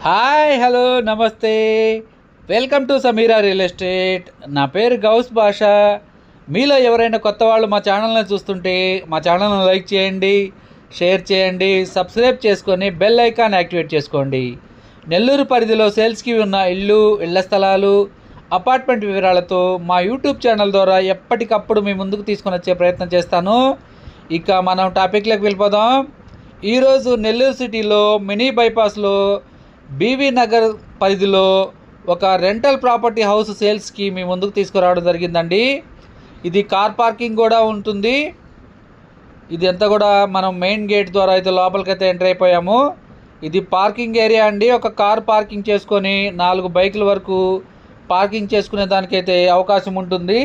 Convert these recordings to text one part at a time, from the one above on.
Hi hello నమస్తే. Welcome to Sameera real estate. నా పేరు గౌస్ భాషా. మీలో ఎవరైనా కొత్త వాళ్ళు మా ఛానల్ని చూస్తుంటే మా ఛానల్ని లైక్ చేయండి, షేర్ చేయండి, సబ్స్క్రైబ్ చేసుకొని బెల్ ఐకాన్ యాక్టివేట్ చేసుకోండి. నెల్లూరు పరిధిలో సేల్స్కి ఉన్న ఇళ్ల స్థలాలు, అపార్ట్మెంట్ వివరాలతో మా యూట్యూబ్ ఛానల్ ద్వారా ఎప్పటికప్పుడు మీ ముందుకు తీసుకొని వచ్చే ప్రయత్నం చేస్తాను. ఇక మనం టాపిక్లోకి వెళ్ళిపోదాం. ఈరోజు నెల్లూరు సిటీలో మినీ బైపాస్లో బీవీ నగర్ పరిధిలో ఒక రెంటల్ ప్రాపర్టీ హౌస్ సేల్స్కి మీ ముందుకు తీసుకురావడం జరిగిందండి. ఇది కార్ పార్కింగ్ కూడా ఉంటుంది. ఇది అంతా కూడా మనం మెయిన్ గేట్ ద్వారా అయితే లోపలికైతే ఎంటర్ అయిపోయాము. ఇది పార్కింగ్ ఏరియా అండి. ఒక కార్ పార్కింగ్ చేసుకొని 4 బైకుల వరకు పార్కింగ్ చేసుకునే దానికైతే అవకాశం ఉంటుంది.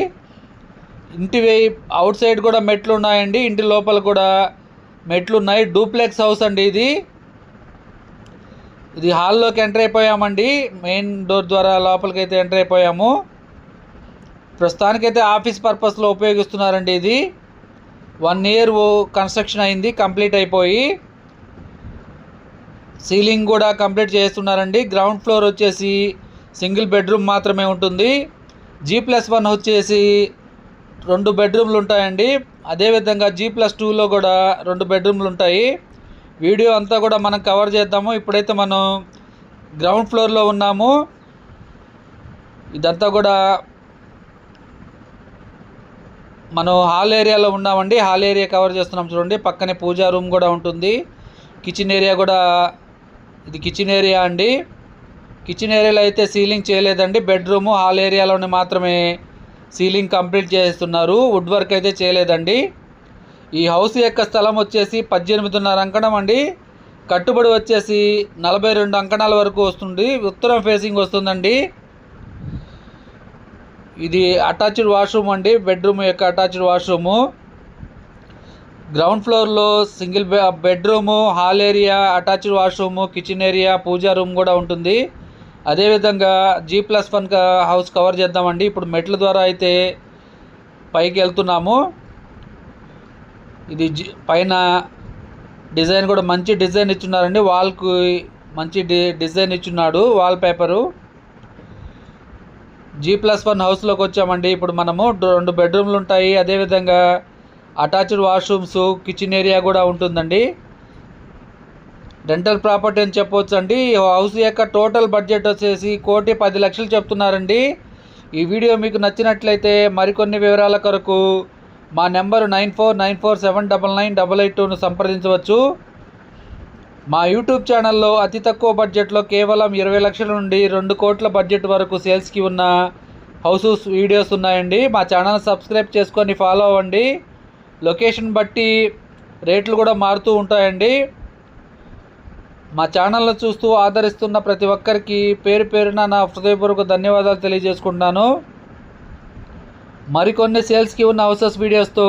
ఇంటి అవుట్ సైడ్ కూడా మెట్లు ఉన్నాయండి. ఇంటి లోపల కూడా మెట్లు ఉన్నాయి. డూప్లెక్స్ హౌస్ అండి ఇది హాల్లోకి ఎంటర్ అయిపోయామండి. మెయిన్ డోర్ ద్వారా లోపలికి అయితే ఎంటర్ అయిపోయాము. ప్రస్తుతానికైతే ఆఫీస్ పర్పస్లో ఉపయోగిస్తున్నారండి. ఇది 1 ఇయర్ కన్స్ట్రక్షన్ అయింది, కంప్లీట్ అయిపోయి సీలింగ్ కూడా కంప్లీట్ చేస్తున్నారండి. గ్రౌండ్ ఫ్లోర్ వచ్చేసి సింగిల్ బెడ్రూమ్ మాత్రమే ఉంటుంది. G+1 వచ్చేసి 2 బెడ్రూమ్లు ఉంటాయండి. అదేవిధంగా G+2లో కూడా 2 బెడ్రూమ్లు ఉంటాయి. వీడియో అంతా కూడా మనం కవర్ చేద్దాము. ఇప్పుడైతే మనం గ్రౌండ్ ఫ్లోర్లో ఉన్నాము. ఇదంతా కూడా మనం హాల్ ఏరియాలో ఉన్నామండి. హాల్ ఏరియా కవర్ చేస్తున్నాం చూడండి. పక్కనే పూజా రూమ్ కూడా ఉంటుంది. కిచెన్ ఏరియా కూడా, ఇది కిచెన్ ఏరియా అండి. కిచెన్ ఏరియాలో అయితే సీలింగ్ చేయలేదండి. బెడ్రూము హాల్ ఏరియాలోనే మాత్రమే సీలింగ్ కంప్లీట్ చేస్తున్నారు. వుడ్ వర్క్ అయితే చేయలేదండి. ఈ హౌస్ యొక్క స్థలం వచ్చేసి 18.5 అంకణం అండి. కట్టుబడి వచ్చేసి 42 అంకణాల వరకు వస్తుంది. ఉత్తరం ఫేసింగ్ వస్తుందండి. ఇది అటాచ్డ్ వాష్రూమ్ అండి. బెడ్రూమ్ యొక్క అటాచ్డ్ వాష్రూము. గ్రౌండ్ ఫ్లోర్లో single bedroom, hall area, attached washroom, kitchen area, puja room కూడా ఉంటుంది. అదేవిధంగా G+1 హౌస్ కవర్ చేద్దామండి. ఇప్పుడు మెట్ల ద్వారా అయితే పైకి వెళ్తున్నాము. ఇది పైన డిజైన్ కూడా మంచి డిజైన్ ఇచ్చున్నారండి. వాల్కి మంచి డిజైన్ ఇచ్చున్నాడు, వాల్ పేపరు. G+1 హౌస్లోకి వచ్చామండి. ఇప్పుడు మనము 2 బెడ్రూమ్లు ఉంటాయి. అదేవిధంగా అటాచ్డ్ వాష్రూమ్స్, కిచెన్ ఏరియా కూడా ఉంటుందండి. రెంటల్ ప్రాపర్టీ అని చెప్పవచ్చు అండి. హౌస్ యొక్క టోటల్ బడ్జెట్ వచ్చేసి 1,10,00,000 చెప్తున్నారండి. ఈ వీడియో మీకు నచ్చినట్లయితే మరికొన్ని వివరాల కొరకు మా నెంబరు 9494799882ను సంప్రదించవచ్చు. మా యూట్యూబ్ ఛానల్లో అతి తక్కువ బడ్జెట్లో కేవలం 20 లక్షల నుండి 2 కోట్ల బడ్జెట్ వరకు సేల్స్కి ఉన్న హౌసెస్ వీడియోస్ ఉన్నాయండి. మా ఛానల్ సబ్స్క్రైబ్ చేసుకొని ఫాలో అవ్వండి. లొకేషన్ బట్టి రేట్లు కూడా మారుతూ ఉంటాయండి. మా ఛానల్ను చూస్తూ ఆదరిస్తున్న ప్రతి ఒక్కరికి పేరు పేరున నా హృదయపూర్వక ధన్యవాదాలు తెలియజేసుకుంటున్నాను. మరికొన్ని సేల్స్కి ఉన్న హౌసెస్ వీడియోస్తో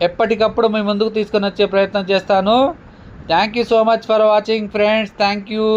ఎప్పటికప్పుడు మీ ముందుకు తీసుకొని వచ్చే ప్రయత్నం చేస్తాను. Thank you so much for watching friends. Thank you.